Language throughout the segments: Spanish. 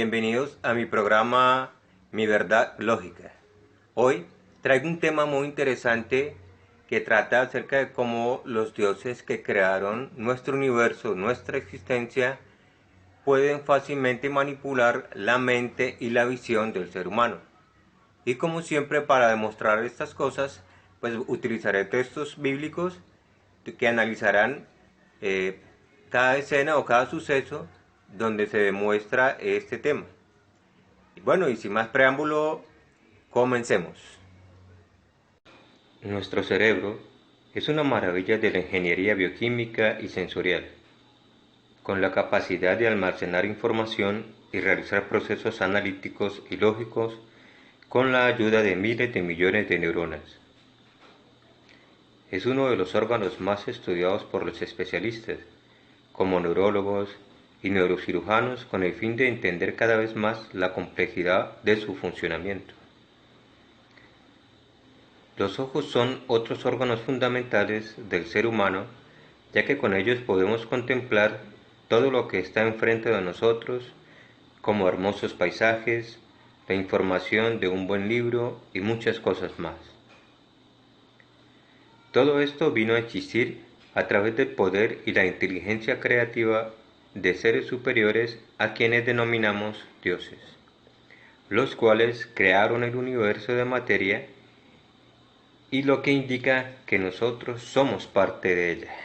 bienvenidos a mi programa Mi Verdad Lógica. Hoy traigo un tema muy interesante que trata acerca de cómo los dioses que crearon nuestro universo, nuestra existencia, pueden fácilmente manipular la mente y la visión del ser humano. Y como siempre, para demostrar estas cosas, pues utilizaré textos bíblicos que analizarán cada escena o cada suceso donde se demuestra este tema. Y bueno, y sin más preámbulo, comencemos. Nuestro cerebro es una maravilla de la ingeniería bioquímica y sensorial, con la capacidad de almacenar información y realizar procesos analíticos y lógicos con la ayuda de miles de millones de neuronas. Es uno de los órganos más estudiados por los especialistas, como neurólogos y neurocirujanos, con el fin de entender cada vez más la complejidad de su funcionamiento. Los ojos son otros órganos fundamentales del ser humano, ya que con ellos podemos contemplar todo lo que está enfrente de nosotros, como hermosos paisajes, la información de un buen libro y muchas cosas más. Todo esto vino a existir a través del poder y la inteligencia creativa de seres superiores a quienes denominamos dioses, los cuales crearon el universo de materia y lo que indica que nosotros somos parte de ella.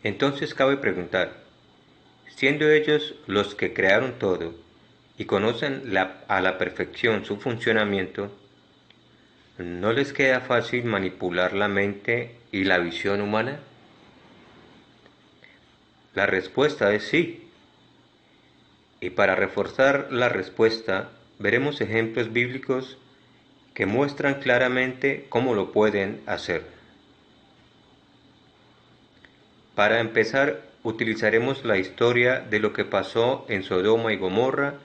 Entonces cabe preguntar, siendo ellos los que crearon todo y conocen a la perfección su funcionamiento, ¿no les queda fácil manipular la mente y la visión humana? La respuesta es sí. Y para reforzar la respuesta, veremos ejemplos bíblicos que muestran claramente cómo lo pueden hacer. Para empezar, utilizaremos la historia de lo que pasó en Sodoma y Gomorra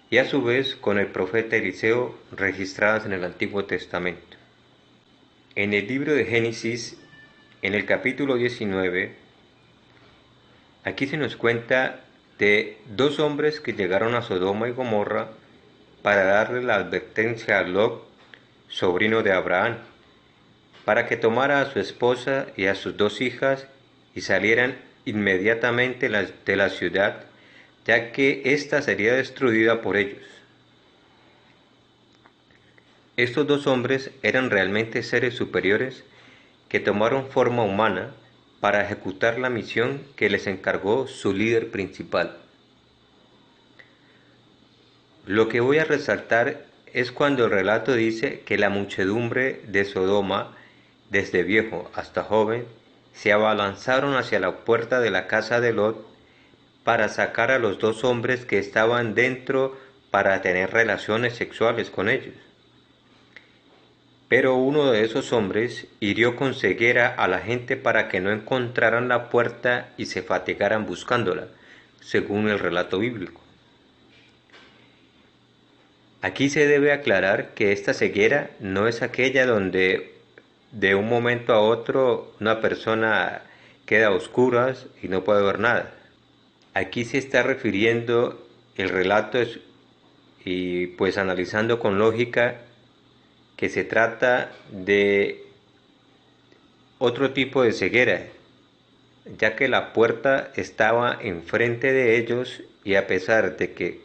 y a su vez con el profeta Eliseo registradas en el Antiguo Testamento. En el libro de Génesis, en el capítulo 19, aquí se nos cuenta de dos hombres que llegaron a Sodoma y Gomorra para darle la advertencia a Lot, sobrino de Abraham, para que tomara a su esposa y a sus dos hijas y salieran inmediatamente de la ciudad, ya que ésta sería destruida por ellos. Estos dos hombres eran realmente seres superiores que tomaron forma humana para ejecutar la misión que les encargó su líder principal. Lo que voy a resaltar es cuando el relato dice que la muchedumbre de Sodoma, desde viejo hasta joven, se abalanzaron hacia la puerta de la casa de Lot para sacar a los dos hombres que estaban dentro para tener relaciones sexuales con ellos. Pero uno de esos hombres hirió con ceguera a la gente para que no encontraran la puerta y se fatigaran buscándola, según el relato bíblico. Aquí se debe aclarar que esta ceguera no es aquella donde de un momento a otro una persona queda a oscuras y no puede ver nada. Aquí se está refiriendo el relato y pues analizando con lógica que se trata de otro tipo de ceguera, ya que la puerta estaba enfrente de ellos y a pesar de que,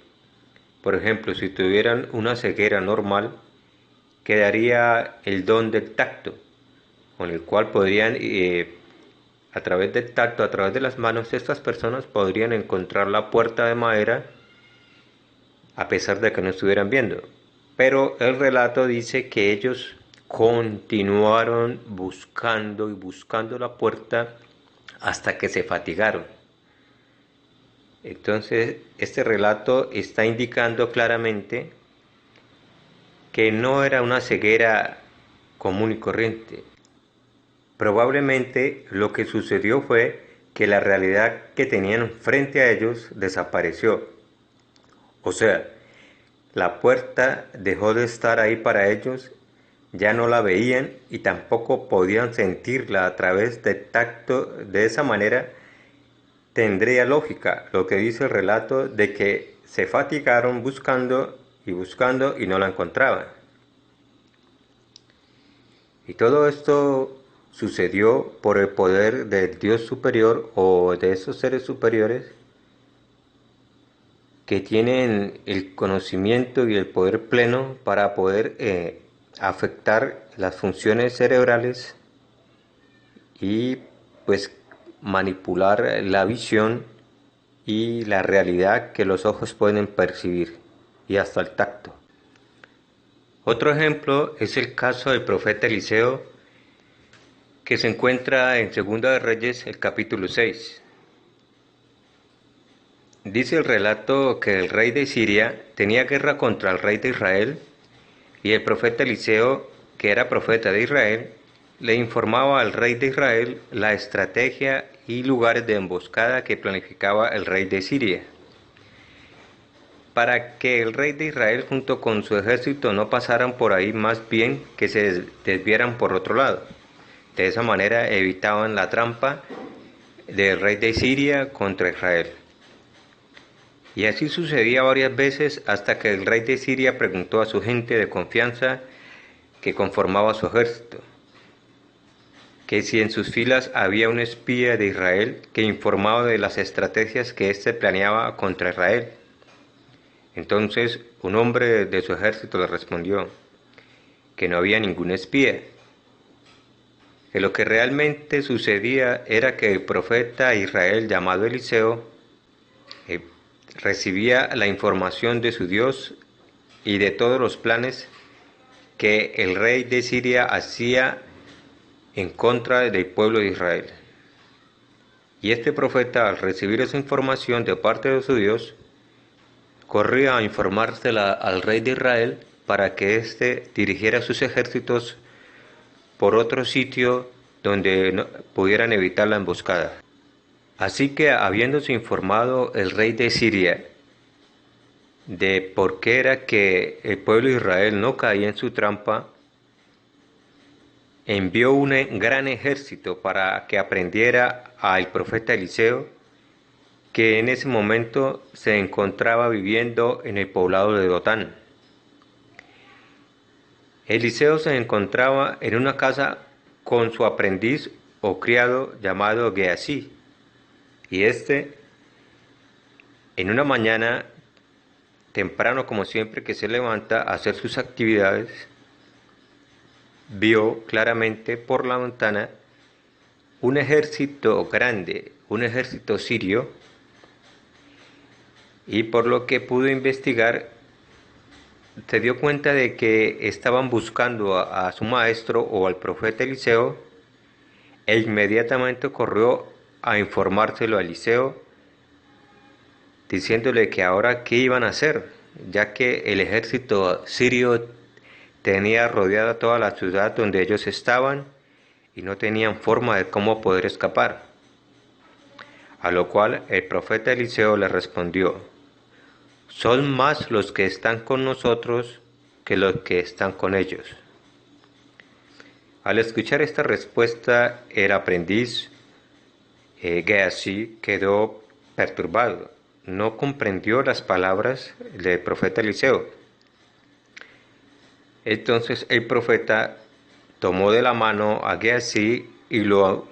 por ejemplo, si tuvieran una ceguera normal, quedaría el don del tacto, con el cual podrían, a través del tacto, a través de las manos, estas personas podrían encontrar la puerta de madera a pesar de que no estuvieran viendo. Pero el relato dice que ellos continuaron buscando y buscando la puerta hasta que se fatigaron. Entonces, este relato está indicando claramente que no era una ceguera común y corriente. Probablemente lo que sucedió fue que la realidad que tenían frente a ellos desapareció. O sea, la puerta dejó de estar ahí para ellos, ya no la veían y tampoco podían sentirla a través del tacto. De esa manera tendría lógica lo que dice el relato de que se fatigaron buscando y no la encontraban. Y todo esto sucedió por el poder del Dios superior o de esos seres superiores que tienen el conocimiento y el poder pleno para poder afectar las funciones cerebrales y pues manipular la visión y la realidad que los ojos pueden percibir y hasta el tacto. Otro ejemplo es el caso del profeta Eliseo, que se encuentra en Segunda de Reyes, el capítulo 6. Dice el relato que el rey de Siria tenía guerra contra el rey de Israel y el profeta Eliseo, que era profeta de Israel, le informaba al rey de Israel la estrategia y lugares de emboscada que planificaba el rey de Siria, para que el rey de Israel junto con su ejército no pasaran por ahí, más bien que se desviaran por otro lado. De esa manera evitaban la trampa del rey de Siria contra Israel. Y así sucedía varias veces hasta que el rey de Siria preguntó a su gente de confianza que conformaba su ejército, que si en sus filas había un espía de Israel que informaba de las estrategias que éste planeaba contra Israel. Entonces un hombre de su ejército le respondió que no había ningún espía, que lo que realmente sucedía era que el profeta de Israel llamado Eliseo recibía la información de su Dios y de todos los planes que el rey de Siria hacía en contra del pueblo de Israel. Y este profeta, al recibir esa información de parte de su Dios, corría a informársela al rey de Israel para que éste dirigiera sus ejércitos por otro sitio donde pudieran evitar la emboscada. Así que, habiéndose informado el rey de Siria de por qué era que el pueblo de Israel no caía en su trampa, envió un gran ejército para que aprendiera al profeta Eliseo, que en ese momento se encontraba viviendo en el poblado de Dotán. Eliseo se encontraba en una casa con su aprendiz o criado llamado Geasí, y en una mañana temprano, como siempre que se levanta a hacer sus actividades, vio claramente por la ventana un ejército grande, un ejército sirio, y por lo que pudo investigar, se dio cuenta de que estaban buscando a su maestro o al profeta Eliseo, e inmediatamente corrió a informárselo a Eliseo, diciéndole que ahora qué iban a hacer, ya que el ejército sirio tenía rodeada toda la ciudad donde ellos estaban y no tenían forma de cómo poder escapar. A lo cual el profeta Eliseo le respondió: son más los que están con nosotros que los que están con ellos. Al escuchar esta respuesta, el aprendiz Geasí quedó perturbado. No comprendió las palabras del profeta Eliseo. Entonces el profeta tomó de la mano a Geasí y lo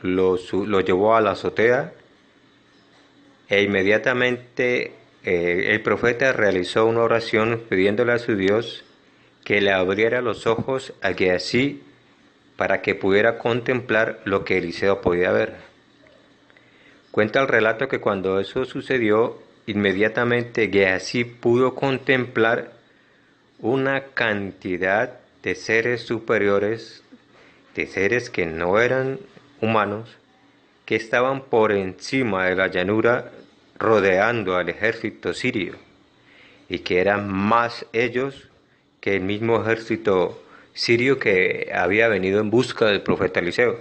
llevó a la azotea, e inmediatamente el profeta realizó una oración pidiéndole a su Dios que le abriera los ojos a Geasí para que pudiera contemplar lo que Eliseo podía ver. Cuenta el relato que cuando eso sucedió, inmediatamente Geasí pudo contemplar una cantidad de seres superiores, de seres que no eran humanos, que estaban por encima de la llanura rodeando al ejército sirio, y que eran más ellos que el mismo ejército sirio que había venido en busca del profeta Eliseo.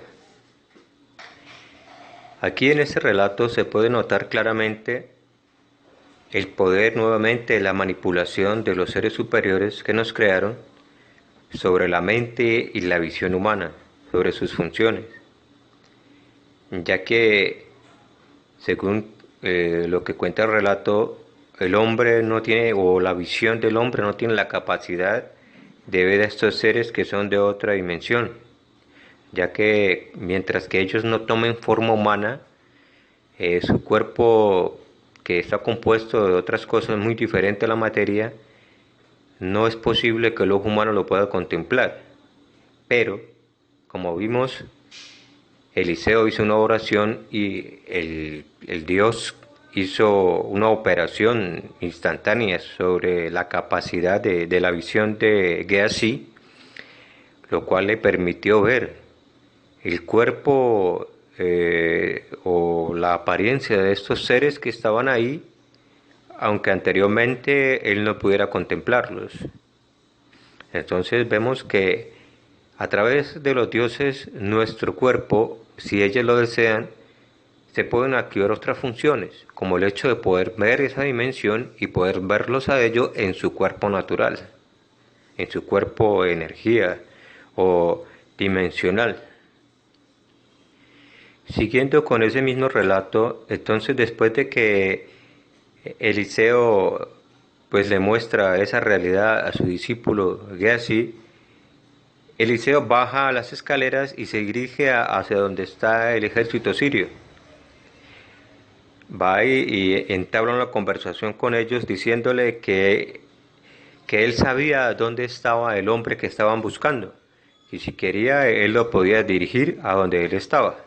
Aquí en este relato se puede notar claramente el poder nuevamente de la manipulación de los seres superiores que nos crearon sobre la mente y la visión humana, sobre sus funciones, ya que según lo que cuenta el relato, el hombre no tiene, o la visión del hombre no tiene la capacidad de ver a estos seres que son de otra dimensión, ya que mientras que ellos no tomen forma humana, su cuerpo, que está compuesto de otras cosas muy diferentes a la materia, no es posible que el ojo humano lo pueda contemplar. Pero, como vimos, Eliseo hizo una oración y el Dios hizo una operación instantánea sobre la capacidad de la visión de Gehazi, lo cual le permitió ver el cuerpo o la apariencia de estos seres que estaban ahí, aunque anteriormente él no pudiera contemplarlos. Entonces vemos que a través de los dioses, nuestro cuerpo, si ellos lo desean, se pueden activar otras funciones, como el hecho de poder ver esa dimensión y poder verlos a ellos en su cuerpo natural, en su cuerpo energía o dimensional. Siguiendo con ese mismo relato, entonces después de que Eliseo pues le muestra esa realidad a su discípulo Gehazi, Eliseo baja a las escaleras y se dirige hacia donde está el ejército sirio. Va y entabla una conversación con ellos diciéndole que él sabía dónde estaba el hombre que estaban buscando y si quería él lo podía dirigir a donde él estaba.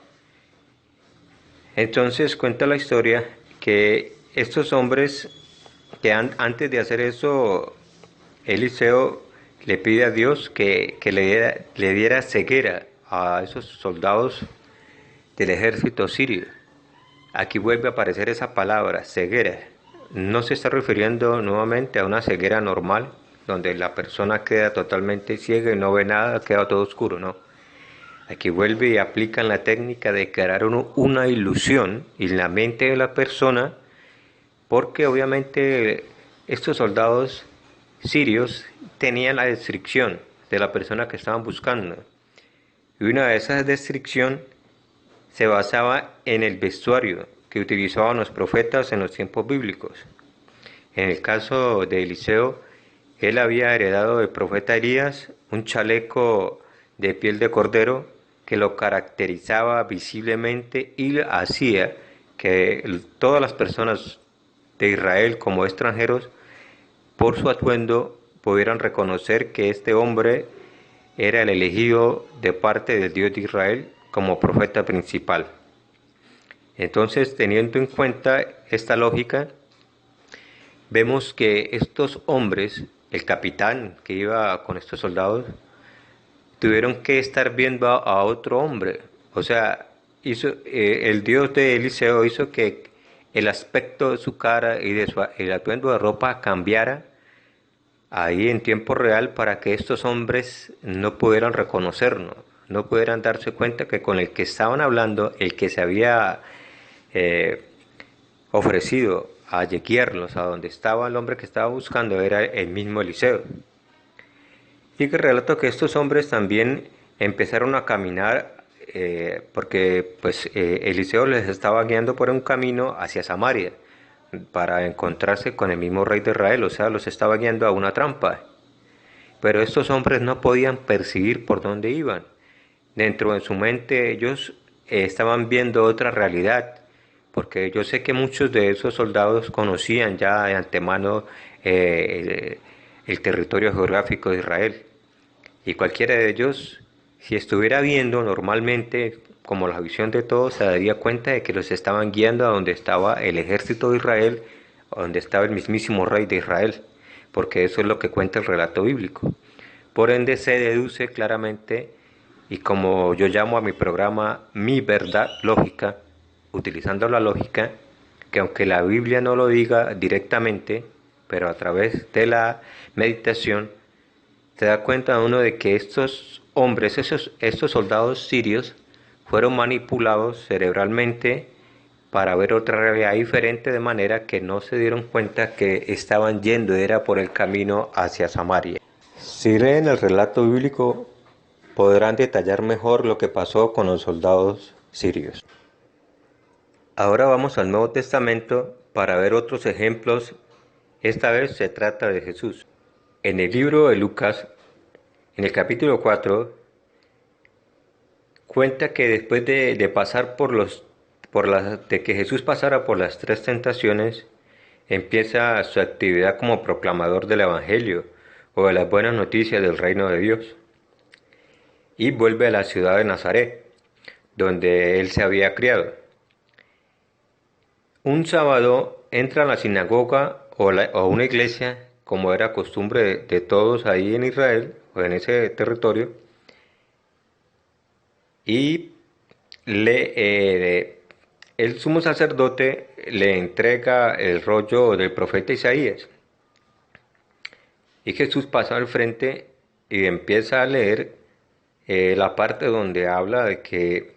Entonces cuenta la historia que estos hombres que antes de hacer eso, Eliseo le pide a Dios que le diera ceguera a esos soldados del ejército sirio. Aquí vuelve a aparecer esa palabra, ceguera. No se está refiriendo nuevamente a una ceguera normal, donde la persona queda totalmente ciega y no ve nada, queda todo oscuro, no. Aquí vuelve y aplican la técnica de crear una ilusión en la mente de la persona, porque obviamente estos soldados sirios tenían la descripción de la persona que estaban buscando. Y una de esas descripciones se basaba en el vestuario que utilizaban los profetas en los tiempos bíblicos. En el caso de Eliseo, él había heredado del profeta Elías un chaleco de piel de cordero que lo caracterizaba visiblemente y hacía que todas las personas de Israel como extranjeros, por su atuendo, pudieran reconocer que este hombre era el elegido de parte del Dios de Israel como profeta principal. Entonces, teniendo en cuenta esta lógica, vemos que estos hombres, el capitán que iba con estos soldados, tuvieron que estar viendo a otro hombre. O sea, el Dios de Eliseo hizo que el aspecto de su cara y el atuendo de ropa cambiara ahí en tiempo real para que estos hombres no pudieran reconocernos, no pudieran darse cuenta que con el que estaban hablando, el que se había ofrecido a guiarlos a donde estaba el hombre que estaba buscando, era el mismo Eliseo. Y que relato que estos hombres también empezaron a caminar porque pues Eliseo les estaba guiando por un camino hacia Samaria para encontrarse con el mismo rey de Israel, o sea, los estaba guiando a una trampa. Pero estos hombres no podían percibir por dónde iban. Dentro de su mente ellos estaban viendo otra realidad, porque yo sé que muchos de esos soldados conocían ya de antemano el territorio geográfico de Israel. Y cualquiera de ellos, si estuviera viendo normalmente, como la visión de todos, se daría cuenta de que los estaban guiando a donde estaba el ejército de Israel, a donde estaba el mismísimo rey de Israel, porque eso es lo que cuenta el relato bíblico. Por ende se deduce claramente, y como yo llamo a mi programa Mi Verdad Lógica, utilizando la lógica, que aunque la Biblia no lo diga directamente, pero a través de la meditación, se da cuenta uno de que estos hombres, estos soldados sirios, fueron manipulados cerebralmente para ver otra realidad diferente, de manera que no se dieron cuenta que estaban yendo, era por el camino hacia Samaria. Si leen el relato bíblico, podrán detallar mejor lo que pasó con los soldados sirios. Ahora vamos al Nuevo Testamento para ver otros ejemplos. Esta vez se trata de Jesús. En el libro de Lucas, en el capítulo 4, cuenta que después de pasar de que Jesús pasara por las tres tentaciones, empieza su actividad como proclamador del Evangelio o de las buenas noticias del reino de Dios, y vuelve a la ciudad de Nazaret, donde él se había criado. Un sábado entra a la sinagoga o una iglesia, como era costumbre de todos ahí en Israel o en ese territorio, y el sumo sacerdote le entrega el rollo del profeta Isaías. Y Jesús pasa al frente y empieza a leer la parte donde habla de que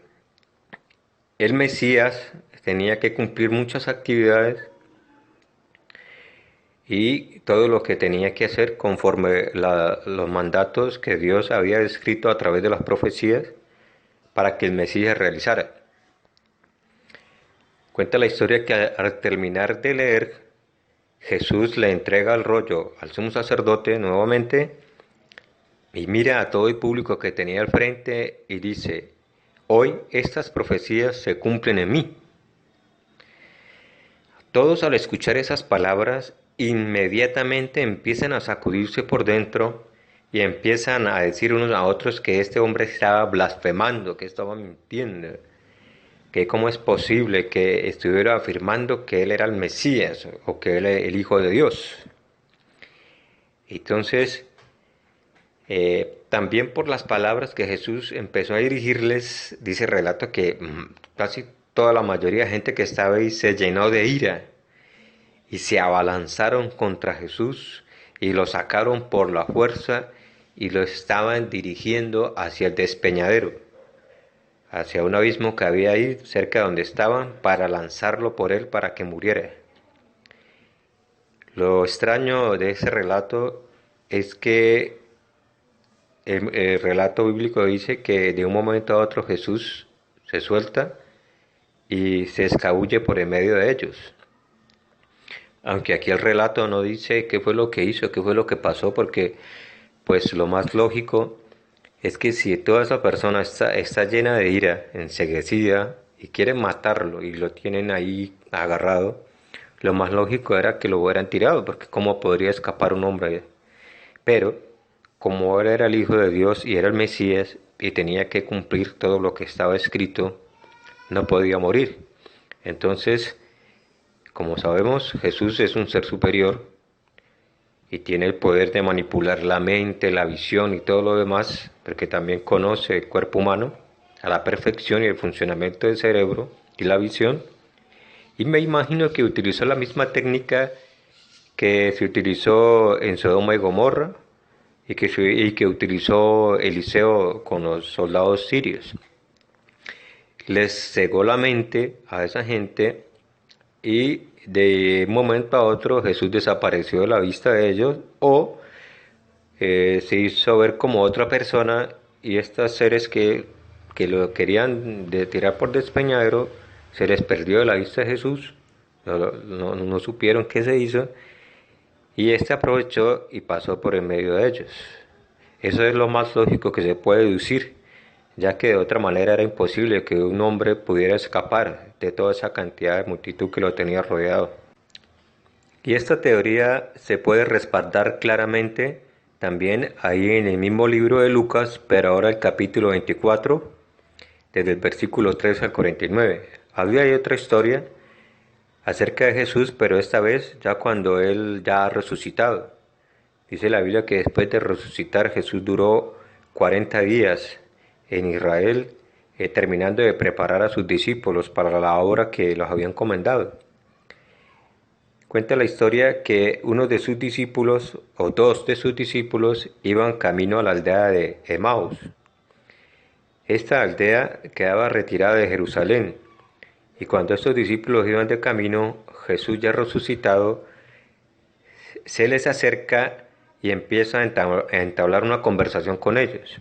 el Mesías tenía que cumplir muchas actividades y todo lo que tenía que hacer conforme los mandatos que Dios había escrito a través de las profecías para que el Mesías realizara. Cuenta la historia que al terminar de leer, Jesús le entrega el rollo al sumo sacerdote nuevamente y mira a todo el público que tenía al frente y dice: hoy estas profecías se cumplen en mí. Todos al escuchar esas palabras inmediatamente empiezan a sacudirse por dentro y empiezan a decir unos a otros que este hombre estaba blasfemando, que estaba mintiendo, que cómo es posible que estuviera afirmando que él era el Mesías o que él era el Hijo de Dios. Entonces, también por las palabras que Jesús empezó a dirigirles, dice el relato que casi toda la mayoría de gente que estaba ahí se llenó de ira y se abalanzaron contra Jesús y lo sacaron por la fuerza y lo estaban dirigiendo hacia el despeñadero, hacia un abismo que había ahí cerca de donde estaban, para lanzarlo por él para que muriera. Lo extraño de ese relato es que el relato bíblico dice que de un momento a otro Jesús se suelta y se escabulle por en medio de ellos. Aunque aquí el relato no dice qué fue lo que hizo, qué fue lo que pasó, porque pues lo más lógico es que si toda esa persona está llena de ira, enceguecida, y quieren matarlo y lo tienen ahí agarrado, lo más lógico era que lo hubieran tirado, porque cómo podría escapar un hombre. Pero como él era el Hijo de Dios y era el Mesías y tenía que cumplir todo lo que estaba escrito, no podía morir. Entonces, como sabemos, Jesús es un ser superior y tiene el poder de manipular la mente, la visión y todo lo demás, porque también conoce el cuerpo humano a la perfección y el funcionamiento del cerebro y la visión. Y me imagino que utilizó la misma técnica que se utilizó en Sodoma y Gomorra y que utilizó Eliseo con los soldados sirios. Les cegó la mente a esa gente y de un momento a otro Jesús desapareció de la vista de ellos o se hizo ver como otra persona, y estos seres que lo querían tirar por despeñadero se les perdió de la vista de Jesús, no supieron qué se hizo y este aprovechó y pasó por en medio de ellos. Eso es lo más lógico que se puede deducir, ya que de otra manera era imposible que un hombre pudiera escapar de toda esa cantidad de multitud que lo tenía rodeado. Y esta teoría se puede respaldar claramente también ahí en el mismo libro de Lucas, pero ahora el capítulo 24, desde el versículo 3 al 49. Había ahí otra historia acerca de Jesús, pero esta vez ya cuando él ya ha resucitado. Dice la Biblia que después de resucitar Jesús duró 40 días en Israel, terminando de preparar a sus discípulos para la obra que los había encomendado. Cuenta la historia que uno de sus discípulos, o dos de sus discípulos, iban camino a la aldea de Emaús. Esta aldea quedaba retirada de Jerusalén, y cuando estos discípulos iban de camino, Jesús ya resucitado se les acerca y empieza a entablar una conversación con ellos.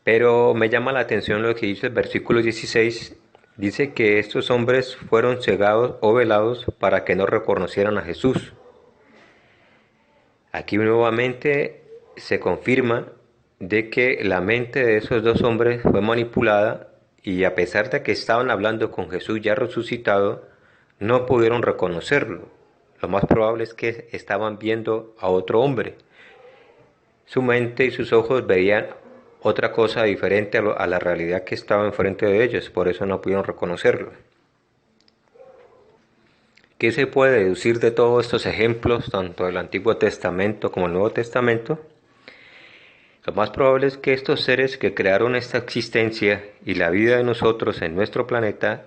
Pero me llama la atención lo que dice el versículo 16, Dice que estos hombres fueron cegados o velados para que no reconocieran a Jesús. Aquí nuevamente se confirma de que la mente de esos dos hombres fue manipulada y a pesar de que estaban hablando con Jesús ya resucitado, no pudieron reconocerlo. Lo más probable es que estaban viendo a otro hombre. Su mente y sus ojos veían otra cosa diferente a la realidad que estaba enfrente de ellos, por eso no pudieron reconocerlo. ¿Qué se puede deducir de todos estos ejemplos, tanto del Antiguo Testamento como el Nuevo Testamento? Lo más probable es que estos seres que crearon esta existencia y la vida de nosotros en nuestro planeta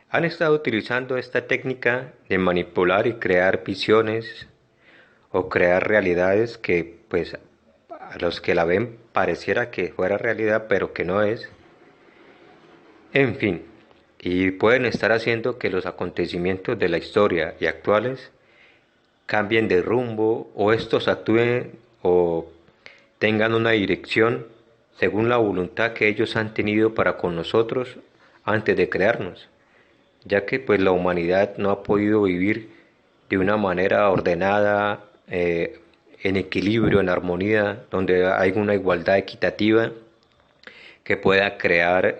han estado utilizando esta técnica de manipular y crear visiones o crear realidades que pues a los que la ven pareciera que fuera realidad pero que no es. En fin, y pueden estar haciendo que los acontecimientos de la historia y actuales cambien de rumbo o estos actúen o tengan una dirección según la voluntad que ellos han tenido para con nosotros antes de crearnos, ya que pues la humanidad no ha podido vivir de una manera ordenada, en equilibrio, en armonía, donde hay una igualdad equitativa que pueda crear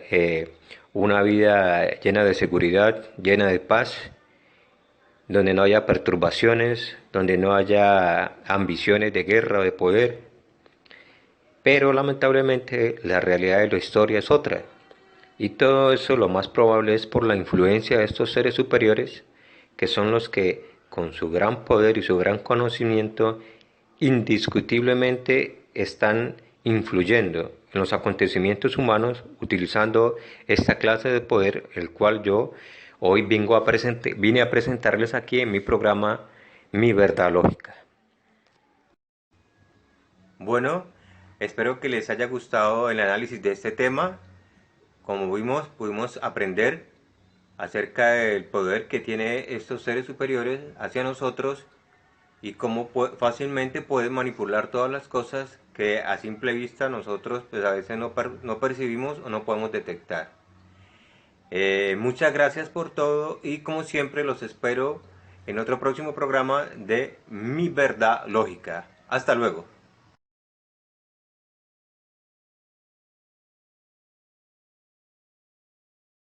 una vida llena de seguridad, llena de paz, donde no haya perturbaciones, donde no haya ambiciones de guerra o de poder. Pero lamentablemente la realidad de la historia es otra. Y todo eso lo más probable es por la influencia de estos seres superiores, que son los que con su gran poder y su gran conocimiento indiscutiblemente están influyendo en los acontecimientos humanos utilizando esta clase de poder, el cual yo hoy vine a presentarles aquí en mi programa Mi Verdad Lógica. Bueno, espero que les haya gustado el análisis de este tema. Como vimos, pudimos aprender acerca del poder que tienen estos seres superiores hacia nosotros y cómo fácilmente pueden manipular todas las cosas que a simple vista nosotros pues a veces no percibimos o no podemos detectar. Muchas gracias por todo y como siempre los espero en otro próximo programa de Mi Verdad Lógica. Hasta luego.